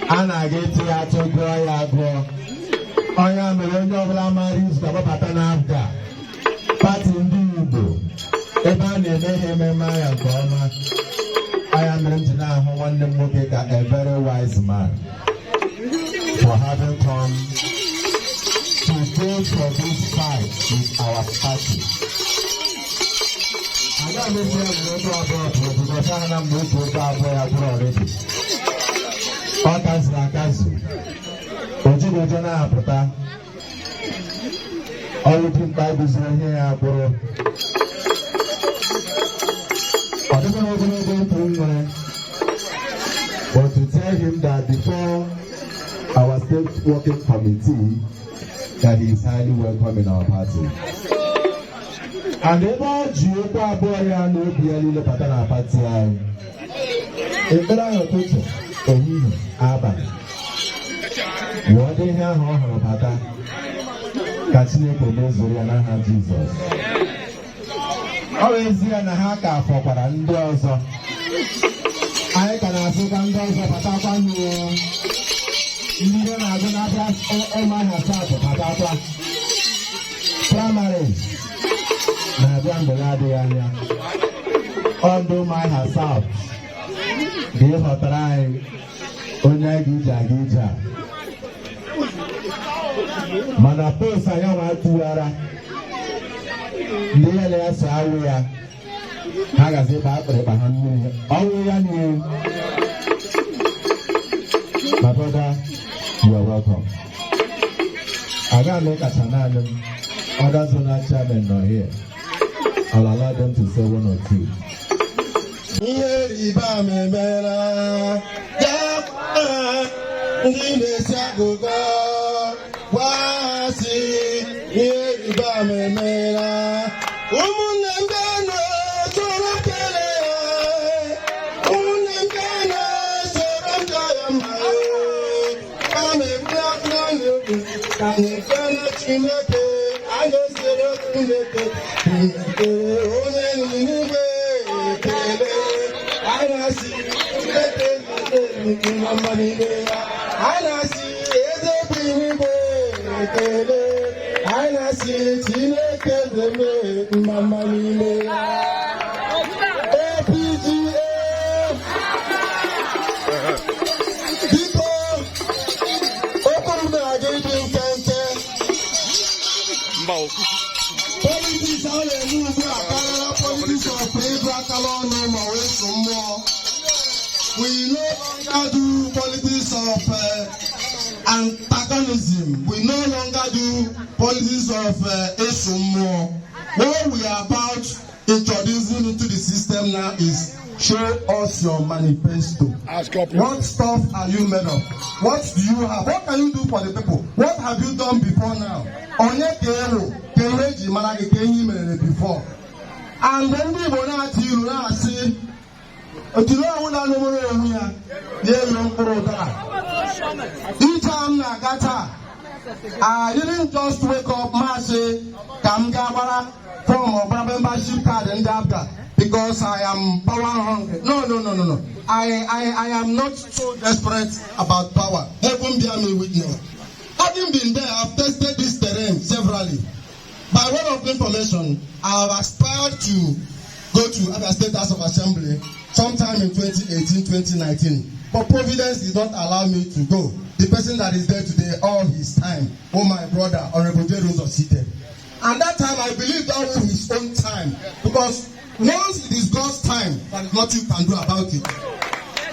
ana get ya to go ya go onya mere onye ọbụla mara izu ka gbapata na APGA pati ndị Igbo ebe a na-eme ihe ememe ya nke ọma anya mere m ji na-ahụ nwanne m nwoke ka a very wise man for having come to go for this fight with our party. Aga m esi ya nwere oge ọbụla because ahụ m na otu oge abụọ ya bụrụ already. Ọ kaziri akazu ojigo ojo na-apụta ọrụ dị mkpa guziri ihe ya bụrụ ọ dịghị ogologo ntụ nwere but to tell him that before our state working committee that he is highly welcome in our party. And ebe ọ ji okwu abụọ ya na obi ya niile bata na pati anyị ekpere anyị ụtụtụ ehihie abalị wụọ dị ihe ahụ ọ hụrụ bata ka Chineke mezuru ya n'aha Jizọs. Ọ bụ ezie na ha ka fọkwara ndị ọzọ anyị ka na-asị ka ndị ọzọ batakwa n'ụọ ndị ihe na-agụ n'Abia Umuahia South batakwa primaries na-abịa mgbe na-adịghị anya ọdụ Umuahia South ga-ịghọtara anyị onye anyị ga-ije aga ije a mana post anyị nwa tụghara ndị ya na ya so awụ ya ha gazi ịkpa akpịrịkpa ha mmiri ọnwụ ya n'ihu. My brother, you are welcome. I got to make a channel. Other zonal chairmen not here. I'll allow them to say one or two. We no longer do politics of antagonism. We no longer do politics of esumo. What we are about introducing into the system now is show us your manifesto. What stuff are you made of? What do you have? What can you do for the people? What have you done before now? Onye kero mara Ekenyi mere before. And then we were not you now say, until I want to know here, yeah, young brother. Each time I got her, I didn't just wake up, Marcy, Kamgabara, from a membership card and APGA because I am power hungry. No. I am not so desperate about power. Heaven bear me witness. Having been there, I've tested this terrain severally. By way of information, I have aspired to go to Abia State House of Assembly sometime in 2018-2019. But Providence did not allow me to go. The person that is there today, all his time, my brother, Honorable J. Rose, seated. And that time, I believe that was his own time. Because once it is God's time, there is nothing you can do about it.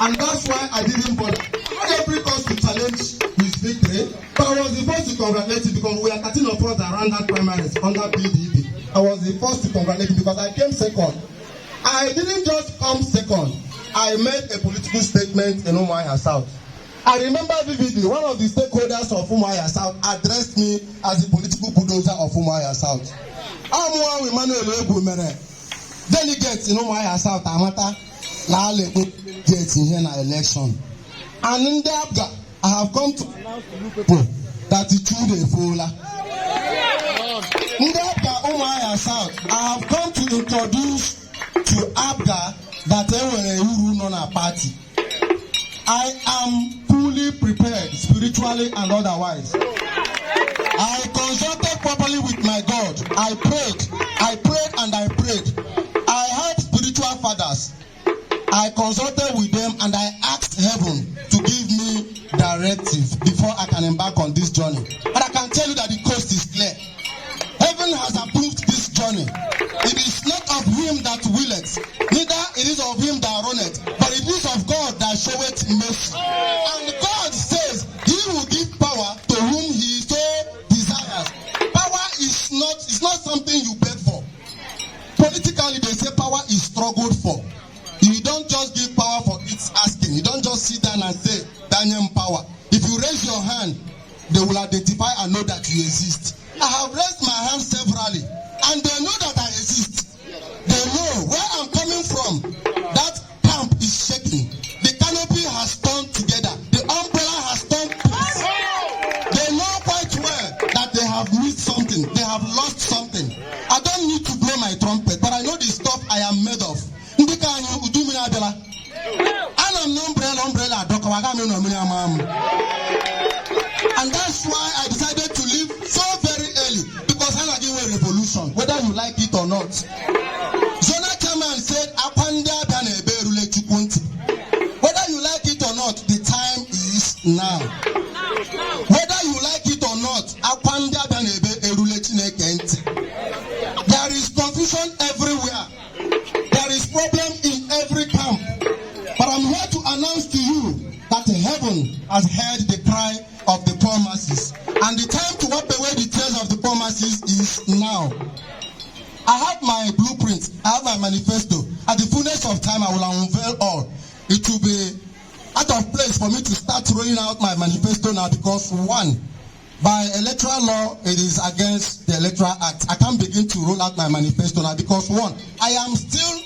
And that's why I didn't bother. I had every cause to challenge his victory, but I was the first to congratulate him because we are 13 of us around that primaries under PDP. I was the first to congratulate him because I came second. I didn't just come second. I made a political statement in Umuahia South. I remember vividly one of the stakeholders of Umuahia South addressed me as the political bulldozer of Umuahia South. Emmanuel Egwu delegates in Umuahia South Amata delegates in here in election. And in the APGA, I have come to people that it should be full. In the APGA Umuahia South, I have come to introduce to APGA that they were non a party. I am fully prepared, spiritually and otherwise. I consulted properly with my God. I prayed and I prayed. I had spiritual fathers. I consulted with them and I asked heaven to give me directive before I can embark on this journey. But I can tell you that the coast is clear. Heaven has approved this journey. It is not of him that willeth, neither it is of him that runneth, but it is of God that showeth mercy. And God says he will give power to whom he so desires. Power is not something you beg for. Politically, they say power is struggled for. You don't just give power for its asking. You don't just sit down and say, Daniel power. If you raise your hand, they will identify and know that you exist. I have raised my hand severally, and they know that I exist. They know where I'm coming from. That camp is shaking. The canopy has turned together. The umbrella has turned peace. They know quite well that they have missed something. They have lost something. I don't need to blow my trumpet, but I know the stuff I am made of. And that's why I decided to leave so very early, because I'm again a revolution, whether you like it or not. Zona came and said, whether you like it or not, the time is now. Whether you like it or not, there is confusion everywhere. There is problem in every camp. But I'm here to announce to you that heaven has heard the cry of the poor masses. And the time to wipe away the tears of the poor masses is now. I have my blueprint. I have my manifesto. At the fullness of time, I will unveil all. It will be out of place for me to start rolling out my manifesto now because, one, by electoral law, it is against the Electoral Act. I can't begin to roll out my manifesto now because, one, I am still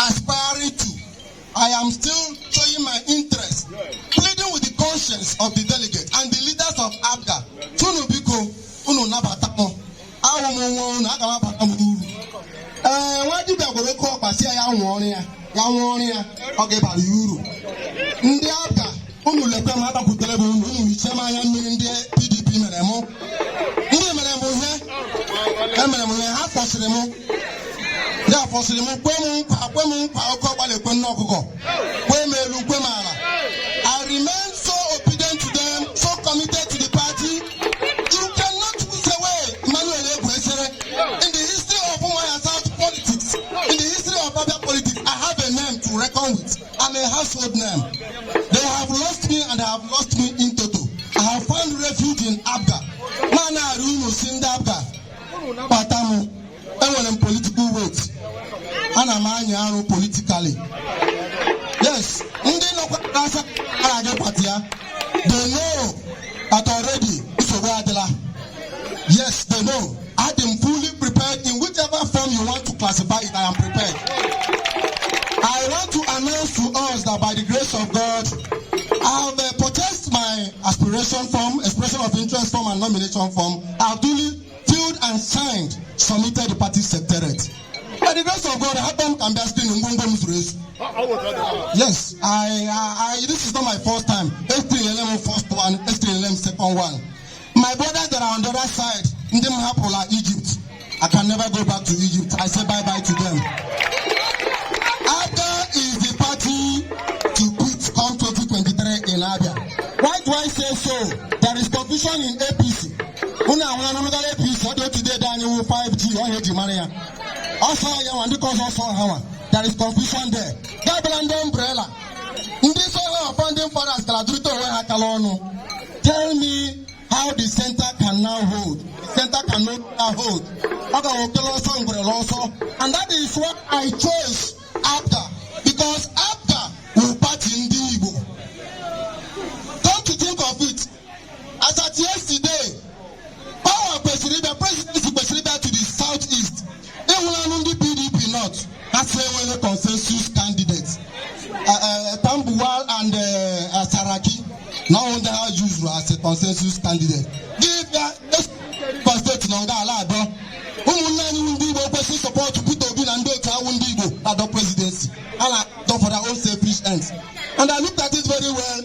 aspiring to. I am still showing my interest, pleading with the conscience of the delegate and the leaders of APGA. I remain so obedient to them, so committed to the party. You cannot push away Emmanuel Egwu. In the history of Umuahia South politics, in the history of Abia politics, I have a name to reckon with. I'm a household name. They have lost me and they have lost me in total. I have found refuge in APGA. Mana Aruno Sinda APGA. Patamu. Everyone political weight. And I'm politically. Yes, they know that already. Yes, they know. I am fully prepared. classify it. I am prepared. I want to announce to us that by the grace of God, I have purchased my expression of interest form and nomination form. I have duly filled and signed, submitted the party secretariat. By the grace of God, I happen can be asking in Ngongom's race. Yes, this is not my first time. STLM first one, STLM second one. My brothers that are on the other side, in them happen like Egypt. I can never go back to Egypt. I say bye-bye to them. APGA is the party to quit come 2023 in Abia. Why do I say so? There is confusion in APC. APC, today, Daniel 5G, also, there is confusion there. Double umbrella. In this funding for us, tell me how the center can now hold. The center cannot now hold. And that is what I chose APGA. Because APGA will party in the Igbo. Come to think of it, as at yesterday, power presidency to the southeast. They will announce the PDP not. That's a consensus candidates. Tambuwal and Saraki now on the usual as a consensus candidate. Give that state Nonga Alado. Who will support to put Obi and Doka at the presidency. And for their own selfish ends. And I looked at it very well.